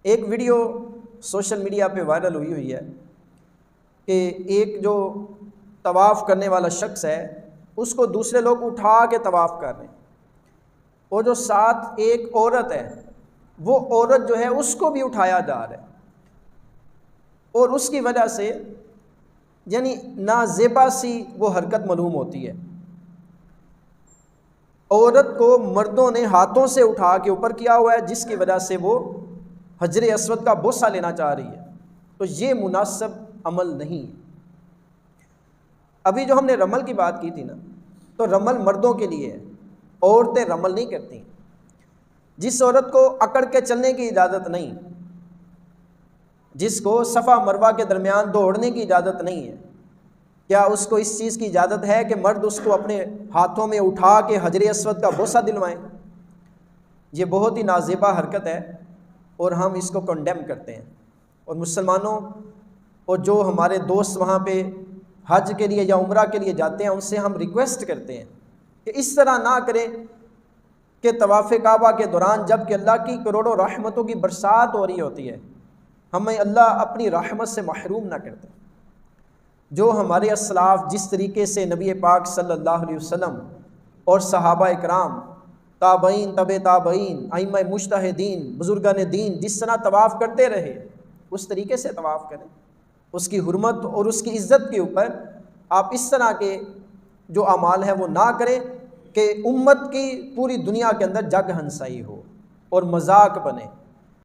ایک video social media پہ viral ہوئی ہے کہ ایک جو طواف کرنے والا شخص ہے اس کو دوسرے لوگ اٹھا کے طواف کر رہے ہیں، اور جو ساتھ ایک عورت ہے وہ عورت جو ہے اس کو بھی اٹھایا جا رہا ہے، اور اس کی وجہ سے یعنی نازیبا سی وہ حرکت معلوم ہوتی ہے۔ عورت کو مردوں نے ہاتھوں سے اٹھا کے اوپر کیا ہوا ہے، جس کی وجہ سے وہ حجر اسود کا بوسہ لینا چاہ رہی ہے، تو یہ مناسب عمل نہیں ہے۔ ابھی جو ہم نے رمل کی بات کی تھی نا، تو رمل مردوں کے لیے ہے، عورتیں رمل نہیں کرتی۔ جس عورت کو اکڑ کے چلنے کی اجازت نہیں، جس کو صفا مروہ کے درمیان دوڑنے کی اجازت نہیں ہے، کیا اس کو اس چیز کی اجازت ہے کہ مرد اس کو اپنے ہاتھوں میں اٹھا کے حجر اسود کا بوسہ دلوائیں؟ یہ بہت ہی نازیبا حرکت ہے اور ہم اس کو کنڈیم کرتے ہیں۔ اور مسلمانوں اور جو ہمارے دوست وہاں پہ حج کے لیے یا عمرہ کے لیے جاتے ہیں ان سے ہم ریکویسٹ کرتے ہیں کہ اس طرح نہ کریں کہ طواف کعبہ کے دوران جب کہ اللہ کی کروڑوں رحمتوں کی برسات ہو رہی ہوتی ہے، ہمیں اللہ اپنی رحمت سے محروم نہ کرتے۔ جو ہمارے اسلاف جس طریقے سے نبی پاک صلی اللہ علیہ وسلم اور صحابہ اکرام، تابعین، تبع تابعین، ائمہ مجتہدین، بزرگان دین جس طرح طواف کرتے رہے اس طریقے سے طواف کریں۔ اس کی حرمت اور اس کی عزت کے اوپر آپ اس طرح کے جو اعمال ہیں وہ نہ کریں کہ امت کی پوری دنیا کے اندر جگ ہنسائی ہو اور مذاق بنے۔